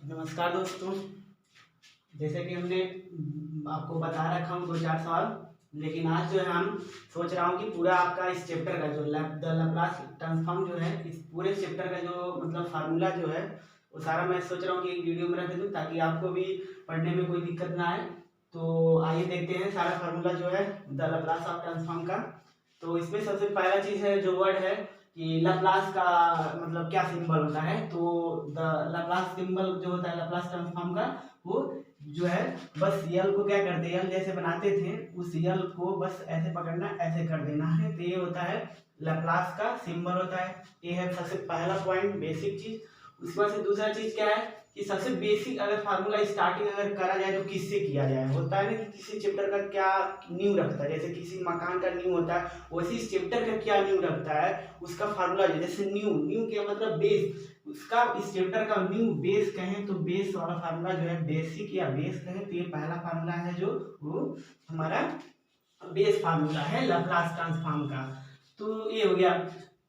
नमस्कार दोस्तों। जैसे कि हमने आपको बता रखा हूँ 2-4 सवाल, लेकिन आज जो है हम सोच रहा हूँ कि पूरा आपका इस चैप्टर का जो द लैप्लास ट्रांसफॉर्म जो है, इस पूरे चैप्टर का जो मतलब फार्मूला जो है वो सारा मैं सोच रहा हूँ कि एक वीडियो में रख दूँ ताकि आपको भी पढ़ने में कोई दिक्कत ना आए। तो आइए देखते हैं सारा फार्मूला जो है द लैप्लास ऑफ ट्रांसफॉर्म का। तो इसमें सबसे पहला चीज़ है जो वर्ड है कि लैप्लास का मतलब क्या सिंबल होता है। तो द लैप्लास सिंबल जो होता है लैप्लास ट्रांसफॉर्म का, वो जो है बस यल को क्या करते हैं, यल जैसे बनाते थे उस यल को बस ऐसे पकड़ना, ऐसे कर देना है। तो ये होता है लैप्लास का सिंबल होता है। ये है सबसे पहला पॉइंट, बेसिक चीज। उसके बाद से दूसरा चीज क्या है कि सबसे बेसिक अगर फार्मूला स्टार्टिंग अगर करा जाए तो किससे किया जाए। होता है ना कि किसी चैप्टर का क्या नींव रखता है, जैसे किसी मकान का नींव होता है वैसे इस चैप्टर का क्या नींव रखता है उसका फार्मूला। जैसे नींव, नींव क्या मतलब बेस, उसका इस चैप्टर का न्यू बेस कहें तो बेस वाला फार्मूला जो है, बेसिक या बेस कहें तो ये पहला फार्मूला है जो वो हमारा बेस फार्मूला है लैप्लास ट्रांसफॉर्म का। तो ये हो गया।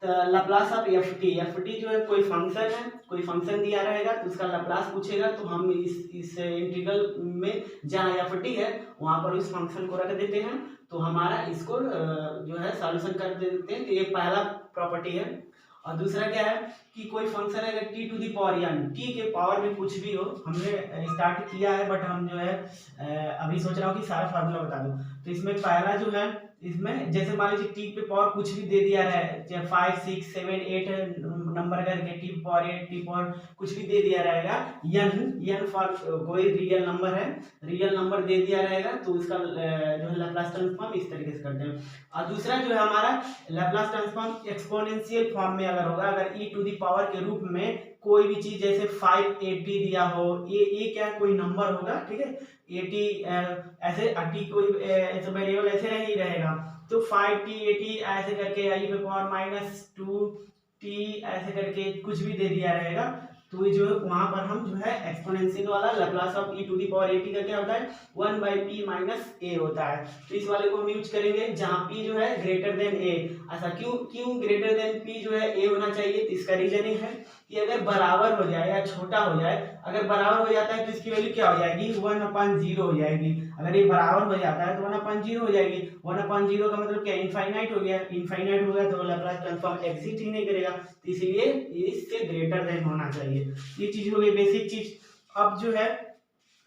तो लैप्लास ऑफ एफ टी जो है कोई फंक्शन है, कोई फंक्शन दिया रहेगा तो उसका लैप्लास पूछेगा तो हम इस इंटीग्रल में जहाँ एफ टी है वहाँ पर उस फंक्शन को रख देते हैं। तो हमारा इसको जो है सॉल्यूशन कर देते हैं। तो ये पहला प्रॉपर्टी है। और दूसरा क्या है कि कोई फंक्शन है अगर टी टू दी पावर यानी टी के पावर में कुछ भी हो, हमने स्टार्ट किया है बट हम जो है अभी सोच रहा हूँ कि सारा फार्मूला बता दूं। तो इसमें पहला जो है, इसमें जैसे मान लीजिए टी पे पावर कुछ भी दे दिया है, चाहे 5 6 7 8 नंबर करके टी पावर 8 टी पावर कुछ भी दे दिया रहेगा, एन फॉर कोई रियल नंबर है, रियल नंबर दे दिया रहेगा तो उसका जो है लैप्लास ट्रांसफॉर्म इस तरीके से करते हैं। और दूसरा जो है हमारा लैप्लास ट्रांसफॉर्म एक्सपोनेंशियल फॉर्म में अगर होगा, अगर e टू दी पावर के रूप में कोई भी चीज जैसे 580 दिया हो, ये क्या कोई नंबर होगा, ठीक है। 80 ऐसे 80 कोई ऐसे वेरिएबल ऐसे नहीं रहेगा तो 5t 80 ऐसे करके आई पे पावर -2t ऐसे करके कुछ भी दे दिया रहेगा। तो ये जो है वहां पर हम जो है एक्सपोनेंशियल वाला Laplace of e to the power 80 का क्या होता है 1/p - a होता है। तो इस वाले को हम यूज करेंगे जहां p जो है ग्रेटर देन a। ऐसा क्यों क्यों ग्रेटर देन p जो है a होना चाहिए, तो इसका रीजन ये है कि अगर बराबर हो जाए या छोटा हो जाए, अगर बराबर हो जाता है तो इसकी वैल्यू क्या हो जाएगी 1/0 हो जाएगी। अगर ये बराबर हो जाता है तो 1/0 हो जाएगी। 1/0 का मतलब क्या, इनफाइनाइट हो गया। इनफाइनाइट हो गया तो लैप्लास ट्रांसफॉर्म एग्जिस्ट ही नहीं करेगा, तो इसलिए इससे ग्रेटर देन होना चाहिए। ये चीज हो गई बेसिक चीज। अब जो है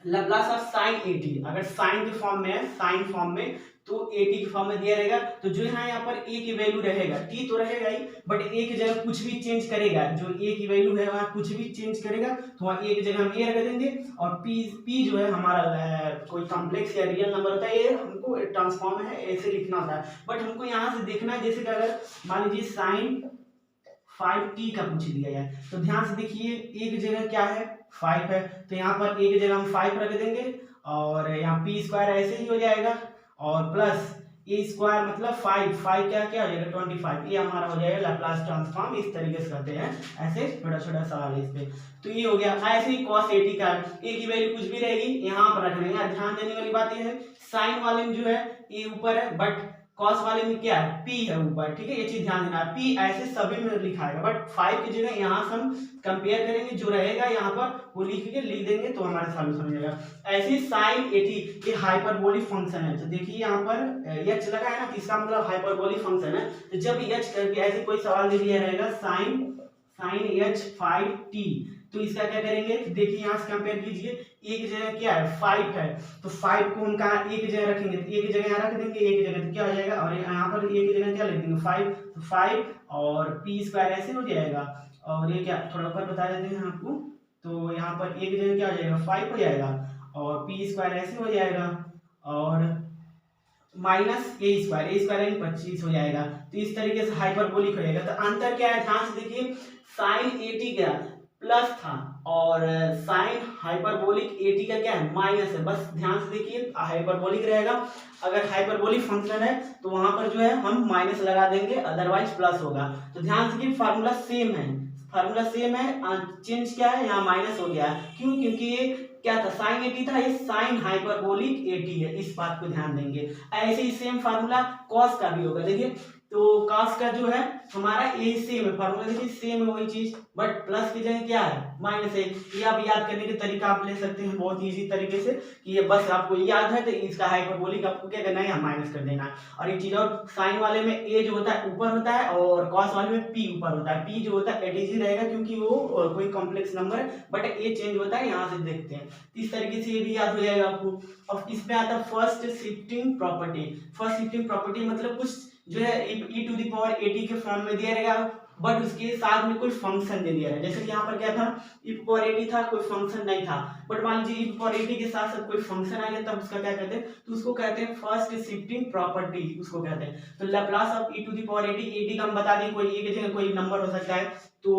लैप्लास ऑफ साइन 80, अगर साइन के फॉर्म में है, साइन फॉर्म में तो 80 के फॉर्म में दिया रहेगा तो जो यहाँ पर a की वैल्यू रहेगा, t तो रहेगा ही बट a की जगह कुछ भी चेंज करेगा, जो a की वैल्यू है वहाँ कुछ भी चेंज करेगा तो वहाँ a की जगह हम a रख देंगे। और p जो है हमारा कोई कॉम्प्लेक्स या रियल नंबर होता है, ये हमको ट्रांसफॉर्म है ऐसे लिखना होता है। बट हमको यहाँ से देखना है जैसे कि अगर मान लीजिए साइन 5t का पूछ दिया जाए तो ध्यान से देखिए, एक जगह क्या है 5 है तो यहाँ पर एक जगह हम 5 रख देंगे और यहाँ p स्क्वायर ऐसे ही हो जाएगा और प्लस ए स्क्वायर मतलब 5 क्या क्या हो जाएगा 25। ये हमारा हो जाएगा लैप्लास ट्रांसफॉर्म। इस तरीके से करते हैं, ऐसे छोटा छोटा सवाल है इस पे। तो ये हो गया। ऐसे ही cos 80 का a की वैल्यू कुछ भी रहेगी यहाँ पर रख देंगे। ध्यान देने वाली बात यह है साइन वाले में जो है a ऊपर है बट कॉस वाले में क्या है p है ऊपर, ठीक है। ये चीज ध्यान देना, p ऐसे सभी में लिखा है बट 5 की जगह यहाँ से हम कंपेयर करेंगे, जो रहेगा यहाँ पर वो लिख देंगे तो हमारा सॉल्यूशन हो जाएगा। ऐसे साइन 80 ये हाइपरबोलिक फंक्शन है। तो देखिए यहाँ पर h लगा है ना, इसका मतलब हाइपरबोलिक फंक्शन है। तो जब h करके ऐसे कोई सवाल दे दिया रहेगा साइन h 5t तो इसका क्या करेंगे, देखिए यहाँ से कंपेयर कीजिए, एक जगह क्या है 5 है तो 5 को हम कहा एक जगह रखेंगे तो एक जगह यहाँ रख देंगे, एक जगह तो क्या हो जाएगा और यहाँ पर एक जगह क्या लिख देंगे 5, तो 5 और p स्क्वायर ऐसे हो जाएगा। और ये क्या थोड़ा ऊपर बता देते हैं आपको, तो यहाँ पर एक जगह क्या हो जाएगा 5 हो जाएगा और p स्क्वायर ऐसे हो जाएगा और -a स्क्वायर यानी 25 हो जाएगा। तो इस तरीके से हाइपरबोलिक हो जाएगा। तो अंतर क्या है ध्यान से देखिए, साइन 80 क्या प्लस था और साइन हाइपरबोलिक 80 का क्या है माइनस है। बस ध्यान से देखिए हाइपरबोलिक रहेगा, अगर हाइपरबोलिक फंक्शन है तो वहां पर जो है हम माइनस लगा देंगे, अदरवाइज प्लस होगा। तो ध्यान से देखिए फार्मूला सेम है, फार्मूला सेम है, चेंज क्या है यहाँ माइनस हो गया है। क्यों, क्योंकि ये क्या था साइन 80 था, ये साइन हाइपरबोलिक 80 है, इस बात को ध्यान देंगे। ऐसे ही सेम फार्मूला कॉस का भी होगा। देखिए तो cos का जो है हमारा ए सेम है, फार्मूला देखिए सेम है वही चीज, बट प्लस की जगह क्या है माइनस है। ये आप याद करने के तरीका आप ले सकते हैं बहुत इजी तरीके से कि ये बस आपको याद है तो इसका हाइपरबोलिक आपको क्या करना है माइनस कर देना है। और एक चीज और, साइन वाले में ए जो होता है ऊपर होता है और कॉस वाले में पी ऊपर होता है। पी जो होता है एडिजी रहेगा क्योंकि वो कोई कॉम्प्लेक्स नंबर है, बट ए चेंज होता है यहाँ से देखते हैं। इस तरीके से ये भी याद हो जाएगा आपको। अब इसमें आता है first shifting property. First shifting property मतलब कुछ जो है e to the power at के फॉर्म में दिया रहेगा, बट उसके साथ में कोई फंक्शन दे दिया है। जैसे कि यहाँ पर क्या था e पावर at था, कोई फंक्शन नहीं था, बट मान लीजिए e पावर at के साथ साथ कोई फंक्शन आ गया, तब उसका क्या कहते हैं, तो उसको कहते हैं फर्स्ट शिफ्टिंग प्रॉपर्टी, उसको कहते हैं। तो Laplace of e to the power at का हम बता दें कोई एक जगह कोई नंबर हो सकता है, तो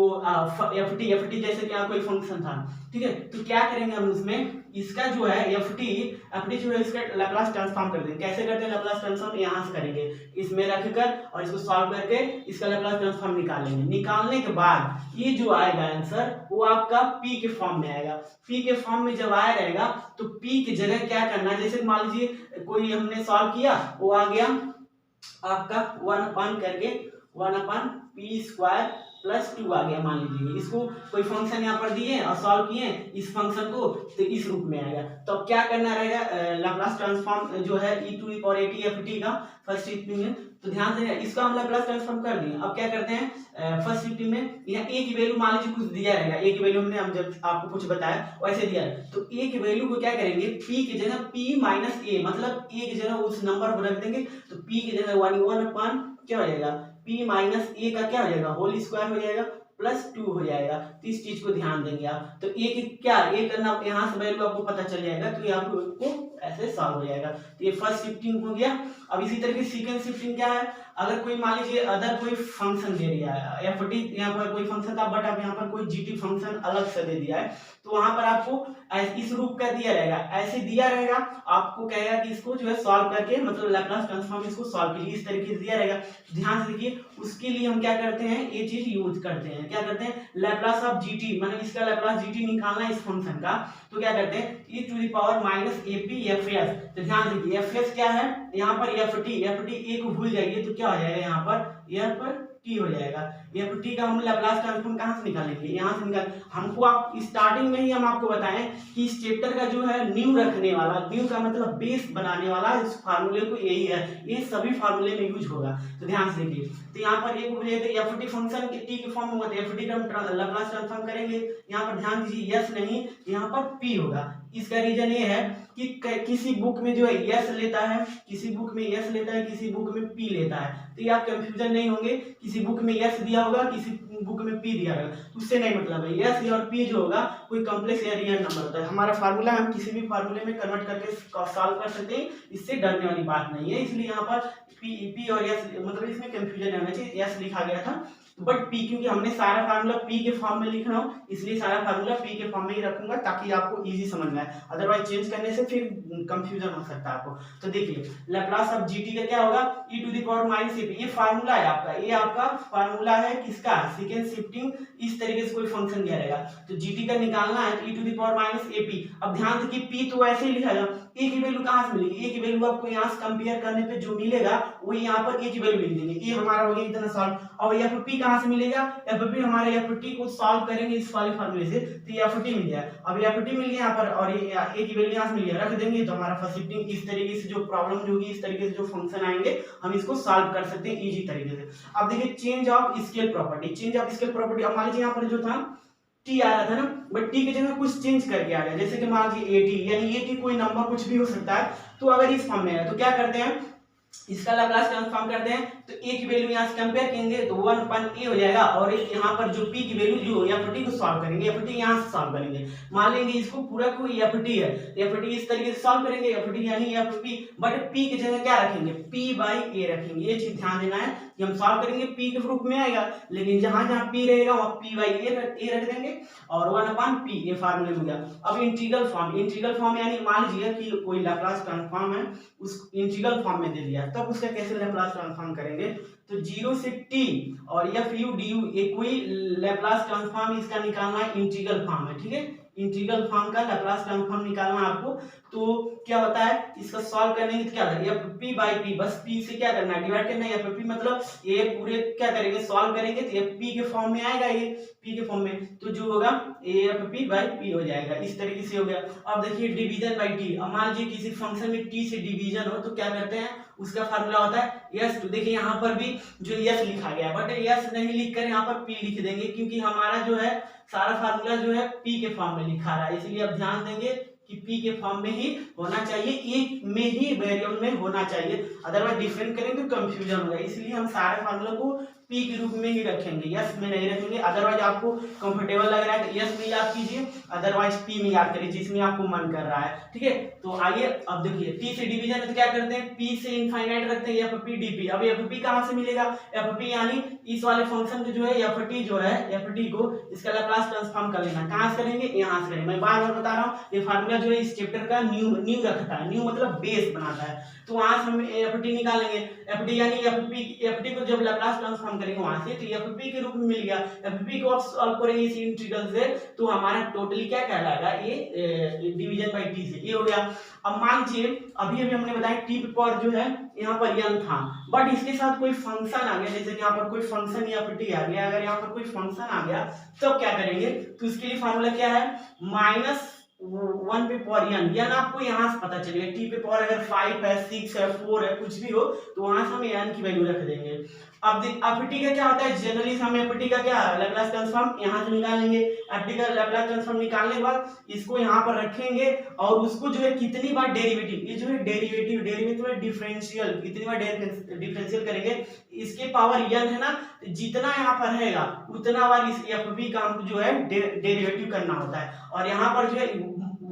ft जैसे कि यहाँ कोई फंक्शन था, ठीक है। तो क्या करेंगे हम उसमें, इसका जो है ft जो है इसका लैप्लास ट्रांसफॉर्म कर देंगे। कैसे करते हैं लैप्लास ट्रांसफॉर्म, यहाँ से करेंगे, इसमें रखकर और इसको सॉल्व करके इसका लैप्लास ट्रांसफॉर्म निकालेंगे। निकालने के बाद ये जो आएगा आंसर वो आपका p के फॉर्म में आएगा। p के फॉर्म में जब आया रहेगा तो p की जगह क्या करना है, जैसे मान लीजिए कोई हमने सॉल्व किया, वो आ गया आपका 1 करके 1/p² प्लस 2 आ गया। मान लीजिए इसको कोई फंक्शन यहाँ पर दिए और सॉल्व किए इस फंक्शन को, तो इस रूप में आएगा। तो अब क्या करना रहेगा, लैप्लास ट्रांसफॉर्म जो है e to the power at ft का फर्स्ट शिफ्टिंग में, तो ध्यान से इसको हम लैप्लास ट्रांसफॉर्म कर दिए। अब क्या करते हैं फर्स्ट शिफ्टिंग में यहाँ a की वैल्यू मान लीजिए कुछ दिया रहेगा, a की वैल्यू हमने हम जब आपको कुछ बताया वैसे दिया है, तो a की वैल्यू को क्या करेंगे, p की जगह p माइनस a, मतलब a की जगह उस नंबर को रख देंगे, तो p की जगह 1 क्या हो जाएगा, p माइनस a का क्या हो जाएगा होल स्क्वायर हो जाएगा प्लस 2 हो जाएगा। तो इस चीज को ध्यान देंगे आप। तो a की क्या a करना, यहाँ से वैल्यू आपको पता चल जाएगा, तो ये आपको ऐसे सॉल्व हो जाएगा। तो ये फर्स्ट शिफ्टिंग हो गया। अब इसी तरीके सेकंड शिफ्टिंग क्या है, अगर कोई मान लीजिए अदर कोई फंक्शन दे दिया है, ft यहाँ पर कोई फंक्शन था, बट अब यहाँ पर कोई gt फंक्शन अलग से दे दिया है, तो वहां पर आपको इस रूप का दिया रहेगा, ऐसे दिया रहेगा, आपको कहेगा कि इसको जो है सॉल्व करके मतलब लैप्लास ट्रांसफॉर्म इसको सॉल्व कीजिए, इस तरीके से दिया रहेगा। ध्यान से देखिए, उसके लिए हम क्या करते हैं, ये चीज यूज करते हैं, क्या करते हैं, लैप्लास ऑफ gt, मतलब इसका लैप्लास gt निकालना है इस फंक्शन का, तो क्या करते हैं e to the power minus ap fs। तो ध्यान देखिए fs क्या है, यहाँ पर ft a को भूल जाइए तो क्या हो जाएगा, यहाँ पर t हो जाएगा। ft का हम लैप्लास ट्रांसफॉर्म कहाँ से निकालेंगे, यहाँ से निकाल। हमको आप स्टार्टिंग में ही हम आपको बताएं कि इस चैप्टर का जो है न्यू रखने वाला, न्यू का मतलब बेस बनाने वाला इस फार्मूले को यही है, ये सभी फार्मूले में यूज होगा। तो ध्यान से देखिए, तो यहाँ पर एक मुझे ft फंक्शन के t के फॉर्म में होगा, तो ft का हम लैप्लास ट्रांसफॉर्म करेंगे। यहाँ पर ध्यान दीजिए यस नहीं, यहाँ पर p होगा। इसका रीजन ये है कि किसी बुक में जो है यस लेता है, किसी बुक में यस लेता है, किसी बुक में पी लेता है, तो ये आप कंफ्यूजन नहीं होंगे, किसी बुक में यस दिया होगा, किसी बुक में पी दिया होगा, उससे नहीं मतलब है। यस और पी जो होगा कोई कॉम्प्लेक्स या रियल नंबर होता है। हमारा फार्मूला हम किसी भी फार्मूले में कन्वर्ट करके सॉल्व कर सकते हैं, इससे डरने वाली बात नहीं है। इसलिए यहाँ पर पी और यस मतलब इसमें कंफ्यूजन नहीं होना चाहिए, यस लिखा गया था, बट p क्योंकि हमने सारा फार्मूला p के फॉर्म में लिख रहा हूँ, इसलिए सारा फार्मूला p के फॉर्म में ही रखूंगा ताकि आपको इजी समझ में आए, अदरवाइज चेंज करने से फिर कंफ्यूजन हो सकता है आपको। तो देखिए लैप्लास ऑफ gt का क्या होगा, e to the power minus ap, ये फार्मूला है आपका, ये आपका फार्मूला है किसका, सेकंड शिफ्टिंग। इस तरीके से कोई फंक्शन दिया रहेगा तो gt का निकालना है, तो e to the power minus ap। अब ध्यान से कि p तो ऐसे ही लिखा है, a की वैल्यू कहाँ से मिलेगी, a की वैल्यू आपको यहाँ से कंपेयर करने पे जो मिलेगा वही यहाँ पर a की वैल्यू लिख देंगे, ये हमारा हो गया इतना सॉल्व। और ft कहाँ से मिलेगा, ft हमारे ft को सॉल्व करेंगे इस वाले फार्मूले से, तो ft मिल गया। अब ft मिल गया यहाँ पर और ये a की वैल्यू यहाँ से मिल गया, रख देंगे, तो हमारा फर्स्ट शिफ्टिंग इस तरीके से जो प्रॉब्लम जो होगी, इस तरीके से जो फंक्शन आएंगे हम इसको सॉल्व कर सकते हैं इजी तरीके से। अब देखिए change of scale property, change of scale property, अब मान लीजिए यहाँ पर जो था t आ रहा था ना, बट t की जगह कुछ चेंज करके आ गया, जैसे कि मान लीजिए 80, यानी 80 कोई नंबर कुछ भी हो सकता है, तो अगर इस फॉर्म में है तो क्या करते हैं, इसका लैप्लास ट्रांसफॉर्म करते हैं, तो a की वैल्यू यहाँ से कंपेयर करेंगे तो 1/a हो जाएगा, और यहाँ पर जो p की वैल्यू जो ft को सॉल्व करेंगे, ft यहाँ से सॉल्व करेंगे, मान लेंगे इसको पूरा को ft है, ft इस तरीके से सॉल्व करेंगे, ft यानी ft, बट p की जगह क्या रखेंगे, p/a रखेंगे। ये चीज ध्यान देना है कि हम सॉल्व करेंगे p के रूप में आएगा, लेकिन जहां जहां p रहेगा वहां p/a रख देंगे और 1/p, ये फार्मूले में गया। अब इंटीग्रल फॉर्म यानी मान लीजिए कि कोई लैप्लास ट्रांसफॉर्म है, उस इंटीग्रल फॉर्म में दे दिया, तब उसका कैसे लैप्लास ट्रांसफॉर्म करेंगे, तो 0 से t और एफ यू डी यू ये कोई लैप्लास ट्रांसफॉर्म इसका निकालना है, इंटीग्रल फॉर्म है, ठीक है। इंटीग्रल फॉर्म का लैप्लास ट्रांसफॉर्म निकालना है आपको। तो क्या होता है इसका सॉल्व करने की क्या करेंगे, एफ पी बाई पी, बस पी से क्या करना है डिवाइड करना है, एफ पी मतलब ये पूरे क्या करेंगे सॉल्व करेंगे तो ये पी के फॉर्म में आएगा, ये पी के फॉर्म में, तो जो होगा A F P by P हो जाएगा। इस तरीके से हो गया। अब देखिए डिवीजन बाई टी, अब मान लीजिए किसी फंक्शन में टी से डिवीजन हो तो क्या करते हैं, उसका फार्मूला होता है यस। तो देखिए यहाँ पर भी जो यस लिखा गया है, बट यस नहीं लिख कर यहाँ पर पी लिख देंगे, क्योंकि हमारा जो है सारा फार्मूला जो है पी के फॉर्म में लिखा रहा है, इसलिए अब ध्यान देंगे कि पी के फॉर्म में ही होना चाहिए, एक में ही वेरिएबल में होना चाहिए, अदरवाइज डिफरेंट करेंगे तो कंफ्यूजन होगा। इसलिए हम सारे फार्मूला को पी के रूप में ही रखेंगे, यस में नहीं रखेंगे। अदरवाइज आपको कंफर्टेबल लग रहा है तो यस में याद कीजिए, अदरवाइज पी में याद करिए जिसमें आपको मन कर रहा है, ठीक है। तो आइए अब देखिए टी से डिवीजन है तो क्या करते हैं, पी से इनफाइनाइट रखते हैं, एफ पी डी पी। अब एफ पी कहाँ से मिलेगा, एफ पी यानी इस वाले फंक्शन को जो है एफ टी जो है, एफ टी को इसका लैप्लास ट्रांसफॉर्म कर लेना। कहाँ से करेंगे, यहाँ से करेंगे। मैं बार बार बता रहा हूँ ये फार्मूला जो है इस चैप्टर का न्यू रखता है, न्यू मतलब बेस बनाता है। तो वहां से हम एफ टी निकालेंगे, एफ टी यानी एफ टी को जब लैप्लास ट्रांसफॉर्म करेंगे वहां से, तो एफ पी के रूप में मिल गया। एफ पी को आप सॉल्व करेंगे इस इंटीग्रल से, तो हमारा टोटली क्या कहलाएगा, ये डिवीजन बाई टी से, ये हो गया। अब मान लीजिए अभी हमने बताया टी पे पावर जो है यहाँ पर n था, बट इसके साथ कोई फंक्शन आ गया, जैसे कि यहाँ पर कोई फंक्शन या टी आ गया, अगर यहाँ पर कोई फंक्शन आ गया तब तो क्या करेंगे, तो इसके लिए फार्मूला क्या है, माइनस 1 पे पावर n आपको यहाँ से पता चलेगा। टी पे पावर अगर 5 है, 6 है, 4 है, कुछ भी हो तो वहां से हम n की वैल्यू रख देंगे। अब एफ टी का क्या होता है, जनरली हम एफ टी का क्या लैप्लास ट्रांसफॉर्म यहाँ से निकालेंगे। एफ टी का लैप्लास ट्रांसफॉर्म निकालने के बाद इसको यहाँ पर रखेंगे और उसको जो है कितनी बार डेरिवेटिव, ये जो है डेरिवेटिव डिफरेंशियल, कितनी बार डिफरेंशियल करेंगे, इसके पावर n है ना, जितना यहाँ पर रहेगा उतना बार इस एफ पी का हमको जो है डेरिवेटिव करना होता है। और यहाँ पर जो है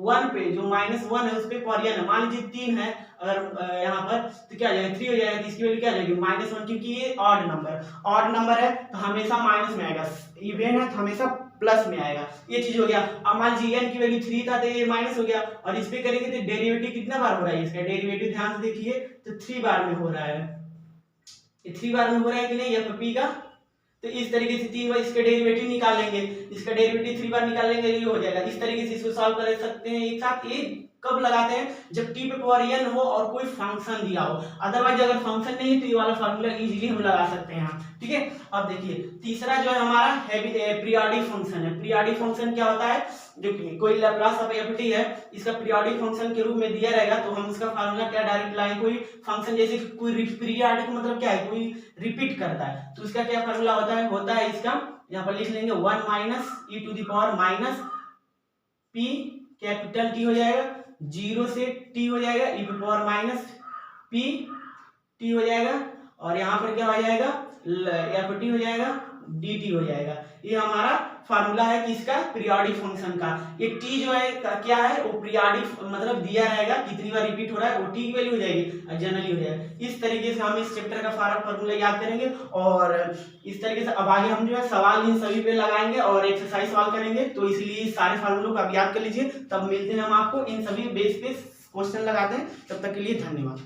1 पे जो -1 है उस पे पावर n है, मान लीजिए 3 है अगर यहाँ पर तो क्या आ जाएगा 3 हो जाएगा, तो इसकी वैल्यू क्या आ जाएगी -1, क्योंकि ये ऑड नंबर है तो हमेशा माइनस में आएगा, इवन है तो हमेशा प्लस में आएगा, ये चीज हो गया। अब मान लीजिए n की वैल्यू 3 था तो ये माइनस हो गया, और इस पे करेंगे तो डेरिवेटिव कितना बार हो रहा है, इसका डेरिवेटिव ध्यान से देखिए तो 3 बार में हो रहा है, ये 3 बार में हो रहा है कि नहीं एफ पी का। तो इस तरीके से 3 बार इसका डेरिवेटिव निकाल लेंगे, इसका डेरिवेटिव 3 बार निकाल लेंगे, ये हो जाएगा। इस तरीके से इसको सॉल्व कर सकते हैं एक साथ। ये कब लगाते हैं, जब टी पे पावर n हो और कोई फंक्शन दिया हो, अदरवाइज अगर फंक्शन नहीं है तो ये वाला फार्मूला इजीली हम लगा सकते हैं, ठीक है। अब देखिए तीसरा जो है हमारा पीरियोडिक फंक्शन है। पीरियोडिक फंक्शन क्या होता है, जो कि कोई लैप्लास ऑफ एफ टी है, इसका पीरियोडिक फंक्शन के रूप में दिया रहेगा तो हम उसका फार्मूला क्या डायरेक्ट लाएंगे, कोई फंक्शन जैसे कोई पीरियोडिक मतलब क्या है, कोई रिपीट करता है तो उसका क्या फार्मूला होता है इसका यहाँ पर लिख लेंगे 1 minus e to the power minus p capital T हो जाएगा, 0 से t हो जाएगा e to power minus p t हो जाएगा, और यहाँ पर क्या हो जाएगा एफ टी हो जाएगा, dt हो जाएगा। ये हमारा फार्मूला है किसका, पीरियोडिक फंक्शन का। ये t जो है क्या है, वो पीरियोडिक मतलब दिया रहेगा, कितनी बार रिपीट हो रहा है वो t की वैल्यू हो जाएगी और जनरली हो जाएगा। इस तरीके से हम इस चैप्टर का सारा फार्मूला याद करेंगे, और इस तरीके से अब आगे हम जो है सवाल इन सभी पे लगाएंगे और एक्सरसाइज सॉल्व करेंगे। तो इसलिए सारे फार्मूलों को आप याद कर लीजिए, तब मिलते हैं हम आपको इन सभी बेस पे क्वेश्चन लगाते हैं। तब तक के लिए धन्यवाद।